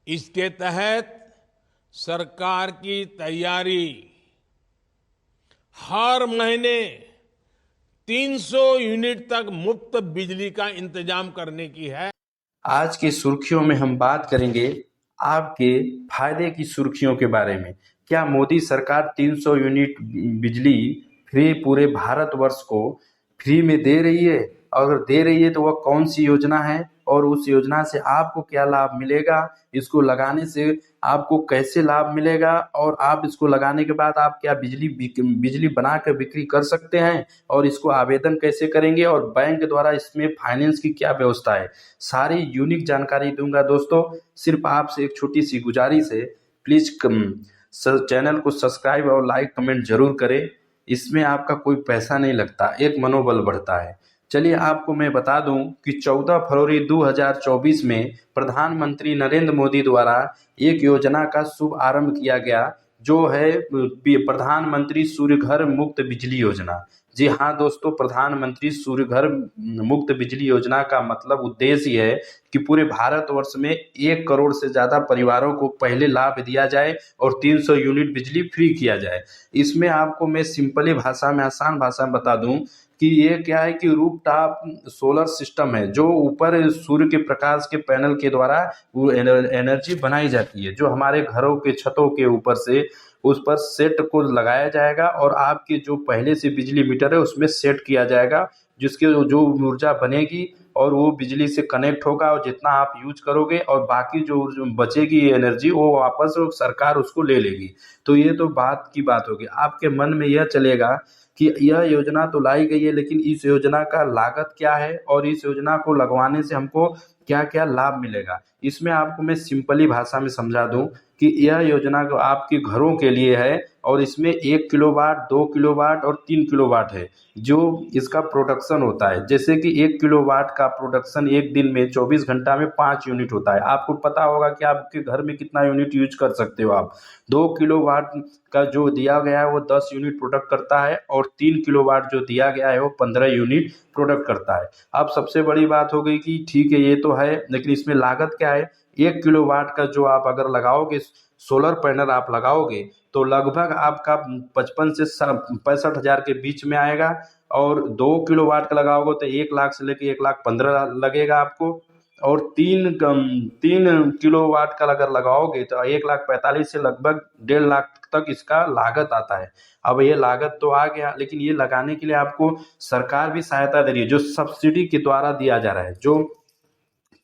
इसके तहत सरकार की तैयारी हर महीने 300 यूनिट तक मुफ्त बिजली का इंतजाम करने की है। आज की सुर्खियों में हम बात करेंगे आपके फायदे की सुर्खियों के बारे में। क्या मोदी सरकार 300 यूनिट बिजली फ्री पूरे भारतवर्ष को फ्री में दे रही है? अगर दे रही है तो वह कौन सी योजना है और उस योजना से आपको क्या लाभ मिलेगा? इसको लगाने से आपको कैसे लाभ मिलेगा और आप इसको लगाने के बाद आप क्या बिजली बना कर बिक्री कर सकते हैं और इसको आवेदन कैसे करेंगे और बैंक द्वारा इसमें फाइनेंस की क्या व्यवस्था है, सारी यूनिक जानकारी दूंगा दोस्तों। सिर्फ आपसे एक छोटी सी गुजारिश है, प्लीज चैनल को सब्सक्राइब और लाइक कमेंट जरूर करें। इसमें आपका कोई पैसा नहीं लगता, एक मनोबल बढ़ता है। चलिए आपको मैं बता दूं कि 14 फरवरी 2024 में प्रधानमंत्री नरेंद्र मोदी द्वारा एक योजना का शुभ आरंभ किया गया, जो है प्रधानमंत्री सूर्य घर मुफ्त बिजली योजना। जी हाँ दोस्तों, प्रधानमंत्री सूर्य घर मुफ्त बिजली योजना का मतलब उद्देश्य ये है कि पूरे भारतवर्ष में 1 करोड़ से ज़्यादा परिवारों को पहले लाभ दिया जाए और 300 यूनिट बिजली फ्री किया जाए। इसमें आपको मैं सिंपली भाषा में, आसान भाषा में बता दूं कि ये क्या है कि रूफटॉप सोलर सिस्टम है, जो ऊपर सूर्य के प्रकाश के पैनल के द्वारा वो एनर्जी बनाई जाती है, जो हमारे घरों के छतों के ऊपर से उस पर सेट को लगाया जाएगा और आपके जो पहले से बिजली मीटर है उसमें सेट किया जाएगा, जिसके जो ऊर्जा बनेगी और वो बिजली से कनेक्ट होगा और जितना आप यूज करोगे और बाकी जो बचेगी एनर्जी वो वापस सरकार उसको ले लेगी। तो ये तो बात की बात होगी। आपके मन में यह चलेगा कि यह योजना तो लाई गई है, लेकिन इस योजना का लागत क्या है और इस योजना को लगवाने से हमको क्या क्या लाभ मिलेगा। इसमें आपको मैं सिंपली भाषा में समझा दूं कि यह योजना जो आपके घरों के लिए है और इसमें 1 किलोवाट, 2 किलोवाट और 3 किलोवाट है जो इसका प्रोडक्शन होता है। जैसे कि 1 किलोवाट का प्रोडक्शन एक दिन में 24 घंटा में 5 यूनिट होता है। आपको पता होगा कि आपके घर में कितना यूनिट यूज कर सकते हो आप। 2 किलोवाट का जो दिया गया है वो 10 यूनिट प्रोडक्ट करता है और 3 किलोवाट जो दिया गया है वो 15 यूनिट प्रोडक्ट करता है। अब सबसे बड़ी बात हो गई कि ठीक है ये तो है, लेकिन इसमें लागत क्या है। 1 किलोवाट का जो आप अगर लगाओगे, सोलर पैनल आप लगाओगे तो लगभग आपका 55 से 65 हज़ार के बीच में आएगा और 2 किलोवाट का लगाओगे तो 1 लाख से लेके 1,15,00,000 लगेगा आपको और 3 किलोवाट का अगर लगाओगे तो 1,45,000 से लगभग 1,50,000 तक इसका लागत आता है। अब ये लागत तो आ गया, लेकिन ये लगाने के लिए आपको सरकार भी सहायता दे रही है, जो सब्सिडी के द्वारा दिया जा रहा है। जो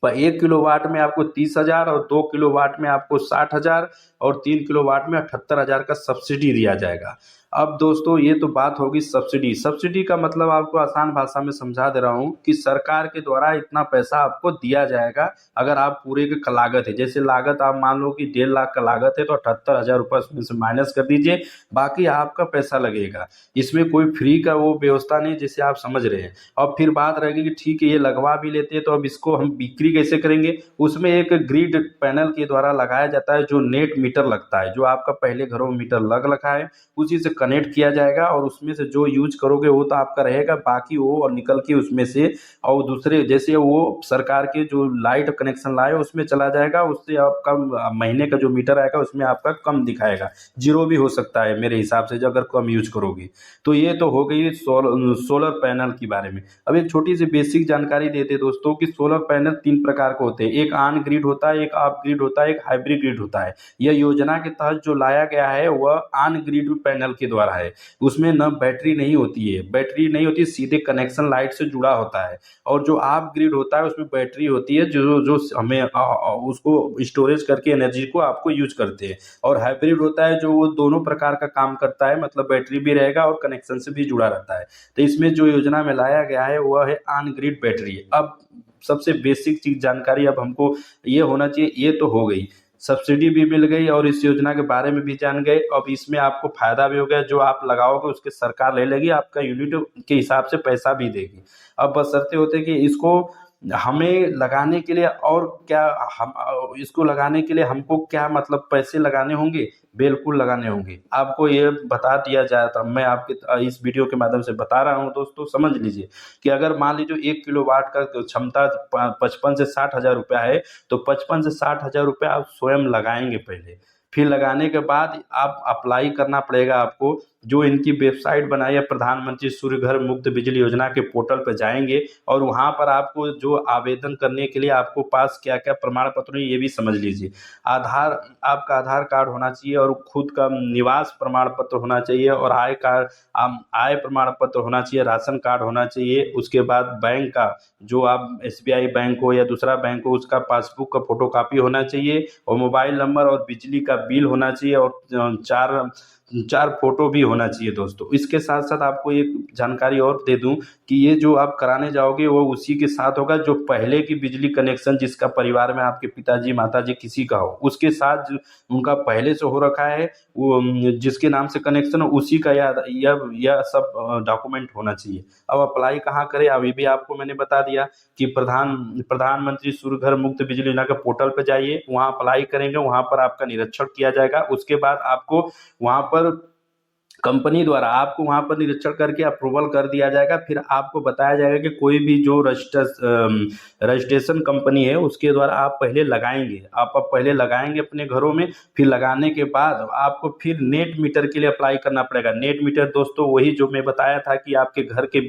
1 किलोवाट में आपको 30,000 और 2 किलोवाट में आपको 60,000 और 3 किलोवाट में 78,000 का सब्सिडी दिया जाएगा। अब दोस्तों ये तो बात होगी सब्सिडी। सब्सिडी का मतलब आपको आसान भाषा में समझा दे रहा हूँ कि सरकार के द्वारा इतना पैसा आपको दिया जाएगा अगर आप पूरे की लागत है। जैसे लागत आप मान लो कि 1.5 लाख का लागत है तो 78,000 रुपये उसमें से माइनस कर दीजिए, बाकी आपका पैसा लगेगा। इसमें कोई फ्री का वो व्यवस्था नहीं, जैसे आप समझ रहे हैं। अब फिर बात रहेगी कि ठीक है ये लगवा भी लेते हैं तो अब इसको हम बिक्री कैसे करेंगे। उसमें एक ग्रिड पैनल के द्वारा लगाया जाता है, जो नेट मीटर लगता है, जो आपका पहले घरों में मीटर लग रखा है उसी से कनेक्ट किया जाएगा और उसमें से जो यूज करोगे वो तो आपका रहेगा, बाकी वो और निकल के उसमें से और दूसरे जैसे वो सरकार के जो लाइट कनेक्शन लाए उसमें चला जाएगा। उससे आपका महीने का जो मीटर आएगा उसमें आपका कम दिखाएगा, जीरो भी हो सकता है मेरे हिसाब से, जो अगर कम यूज करोगे। तो ये तो हो गई सोलर पैनल के बारे में। अब एक छोटी सी बेसिक जानकारी देते दोस्तों कि सोलर पैनल 3 प्रकार के होते हैं। एक ऑन ग्रिड होता है, एक ऑफ ग्रिड होता है, एक हाइब्रिड ग्रिड होता है। यह योजना के तहत जो लाया गया है वह ऑन ग्रिड पैनल के द्वारा है। उसमें न बैटरी नहीं होती है, सीधे कनेक्शन लाइट से जुड़ा होता है। और जो ऑफ ग्रिड होता है उसमें बैटरी होती है, जो जो हमें उसको स्टोरेज करके एनर्जी को आपको यूज करते हैं। और हाइब्रिड होता है जो वो दोनों प्रकार का काम करता है, मतलब बैटरी भी रहेगा और कनेक्शन से भी जुड़ा रहता है। तो इसमें जो योजना में लाया गया है वह है ऑन ग्रिड बैटरी। अब सबसे बेसिक चीज जानकारी अब हमको ये होना चाहिए, ये तो हो गई, सब्सिडी भी मिल गई और इस योजना के बारे में भी जान गए। अब इसमें आपको फायदा भी हो गया, जो आप लगाओगे उसके सरकार ले लेगी, आपका यूनिट के हिसाब से पैसा भी देगी। अब बशर्ते होते कि इसको हमें लगाने के लिए और क्या हम इसको लगाने के लिए हमको क्या मतलब पैसे लगाने होंगे? बिल्कुल लगाने होंगे। आपको ये बता दिया जाए तो मैं आपके इस वीडियो के माध्यम से बता रहा हूँ दोस्तों, समझ लीजिए कि अगर मान लीजिए 1 किलोवाट का क्षमता 55 से 60 हज़ार रुपया है, तो 55 से 60 हज़ार रुपया आप स्वयं लगाएँगे पहले। फिर लगाने के बाद आप अप्लाई करना पड़ेगा आपको, जो इनकी वेबसाइट बनाई है प्रधानमंत्री सूर्य घर मुफ्त बिजली योजना के पोर्टल पे जाएँगे और वहाँ पर आपको जो आवेदन करने के लिए आपको पास क्या-क्या प्रमाण पत्र है ये भी समझ लीजिए। आपका आधार कार्ड होना चाहिए और खुद का निवास प्रमाण पत्र होना चाहिए और आय प्रमाण पत्र होना चाहिए, राशन कार्ड होना चाहिए। उसके बाद बैंक का जो आप एसबीआई बैंक हो या दूसरा बैंक हो उसका पासबुक का फोटोकॉपी होना चाहिए और मोबाइल नंबर और बिजली का बिल होना चाहिए और चार फोटो भी होना चाहिए दोस्तों। इसके साथ साथ आपको एक जानकारी और दे दूं कि ये जो आप कराने जाओगे वो उसी के साथ होगा जो पहले की बिजली कनेक्शन जिसका परिवार में आपके पिताजी माताजी किसी का हो, उसके साथ उनका पहले से हो रखा है वो जिसके नाम से कनेक्शन हो उसी का यह सब डॉक्यूमेंट होना चाहिए। अब अप्लाई कहाँ करें? अभी भी आपको मैंने बता दिया कि प्रधानमंत्री सूर्य घर मुफ्त बिजली योजना के पोर्टल पे जाइए, वहाँ अप्लाई करेंगे, वहाँ पर आपका निरीक्षण किया जाएगा। उसके बाद आपको वहाँ पर कंपनी द्वारा आपको वहाँ पर निरीक्षण करके अप्रूवल कर दिया जाएगा। फिर आपको बताया जाएगा कि कोई भी जो रजिस्ट्रेशन कंपनी है उसके द्वारा आप पहले लगाएंगे, आप पहले लगाएंगे अपने घरों में। फिर लगाने के बाद आपको फिर नेट मीटर के लिए अप्लाई करना पड़ेगा। नेट मीटर दोस्तों वही जो मैं बताया था कि आपके घर के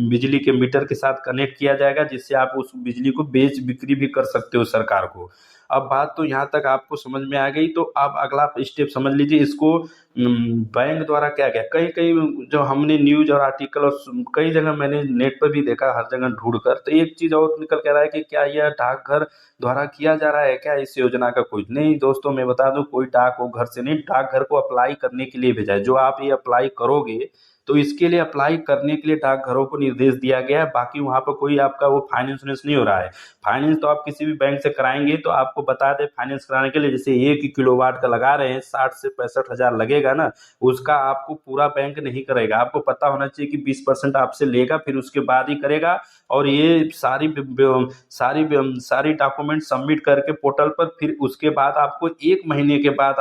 बिजली के मीटर के साथ कनेक्ट किया जाएगा, जिससे आप उस बिजली को बेच बिक्री भी कर सकते हो सरकार को। अब बात तो यहाँ तक आपको समझ में आ गई, तो अब अगला स्टेप समझ लीजिए इसको बैंक द्वारा क्या क्या कई कई जो हमने न्यूज और आर्टिकल और कई जगह मैंने नेट पर भी देखा, हर जगह ढूंढ कर, तो एक चीज और निकल के आ रहा है कि क्या यह डाकघर द्वारा किया जा रहा है क्या इस योजना का? कुछ नहीं दोस्तों, मैं बता दूं कोई डाक वो घर से नहीं, डाकघर को अप्लाई करने के लिए भेजा है। जो आप ये अप्लाई करोगे तो इसके लिए अप्लाई करने के लिए डाकघरों को निर्देश दिया गया है। बाकी वहाँ पर कोई आपका वो फाइनेंस नहीं हो रहा है। फाइनेंस तो आप किसी भी बैंक से कराएंगे तो आपको बता दें, फाइनेंस कराने के लिए जैसे 1 किलोवाट का लगा रहे हैं 60 से 65 हज़ार लगेगा ना, उसका आपको पूरा बैंक नहीं करेगा। आपको पता होना चाहिए कि 20% आपसे लेगा, फिर उसके बाद ही करेगा। और ये सारी डॉक्यूमेंट सबमिट करके पोर्टल पर, फिर उसके बाद आपको 1 महीने के बाद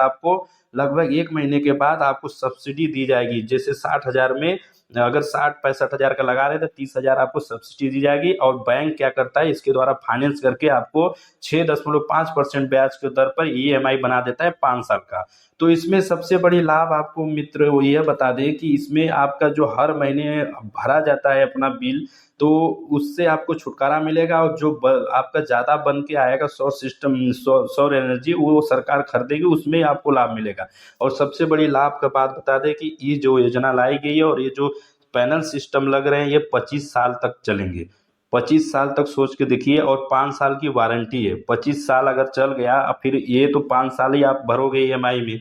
लगभग 1 महीने के बाद आपको सब्सिडी दी जाएगी। जैसे 60 हज़ार में अगर 60-65 हज़ार का लगा रहे तो 30 हज़ार आपको सब्सिडी दी जाएगी। और बैंक क्या करता है, इसके द्वारा फाइनेंस करके आपको 6.5% ब्याज के दर पर ईएमआई बना देता है 5 साल का। तो इसमें सबसे बड़ी लाभ आपको मित्र वो यह बता दें कि इसमें आपका जो हर महीने भरा जाता है अपना बिल, तो उससे आपको छुटकारा मिलेगा। और जो आपका ज़्यादा बन के आएगा सौर एनर्जी वो सरकार खरीदेगी, उसमें आपको लाभ मिलेगा। और सबसे बड़ी लाभ का बात बता दें कि ये जो योजना लाई गई है और ये जो पैनल सिस्टम लग रहे हैं ये 25 साल तक चलेंगे। 25 साल तक सोच के देखिए, और 5 साल की वारंटी है। 25 साल अगर चल गया, अब फिर ये तो 5 साल ही आप भरोगे ईएमआई में,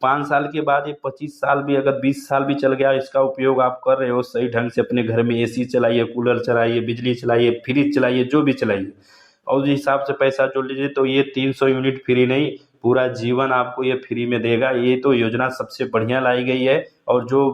5 साल के बाद ये 25 साल भी अगर 20 साल भी चल गया, इसका उपयोग आप कर रहे हो सही ढंग से, अपने घर में एसी चलाइए, कूलर चलाइए, बिजली चलाइए, फ्रिज चलाइए, जो भी चलाइए, और उस हिसाब से पैसा जोड़ लीजिए तो ये 300 यूनिट फ्री नहीं, पूरा जीवन आपको ये फ्री में देगा। ये तो योजना सबसे बढ़िया लाई गई है। और जो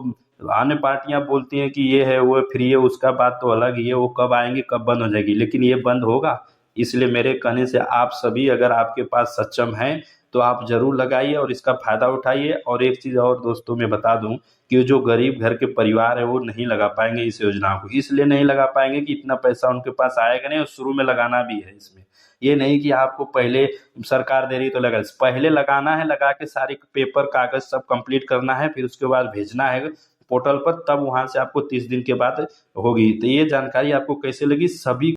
अन्य पार्टियां बोलती हैं कि ये है वो फ्री है, उसका बात तो अलग ही है, वो कब आएंगी कब बंद हो जाएगी, लेकिन ये बंद होगा। इसलिए मेरे कहने से आप सभी अगर आपके पास सक्षम हैं तो आप जरूर लगाइए और इसका फायदा उठाइए। और एक चीज़ और दोस्तों मैं बता दूं कि जो गरीब घर के परिवार है वो नहीं लगा पाएंगे इस योजना को। इसलिए नहीं लगा पाएंगे कि इतना पैसा उनके पास आएगा नहीं, और शुरू में लगाना भी है इसमें। ये नहीं कि आपको पहले सरकार दे रही तो लगा, पहले लगाना है, लगा के सारी पेपर कागज सब कंप्लीट करना है, फिर उसके बाद भेजना है पोर्टल पर, तब वहां से आपको 30 दिन के बाद होगी। तो ये जानकारी आपको कैसे लगी? सभी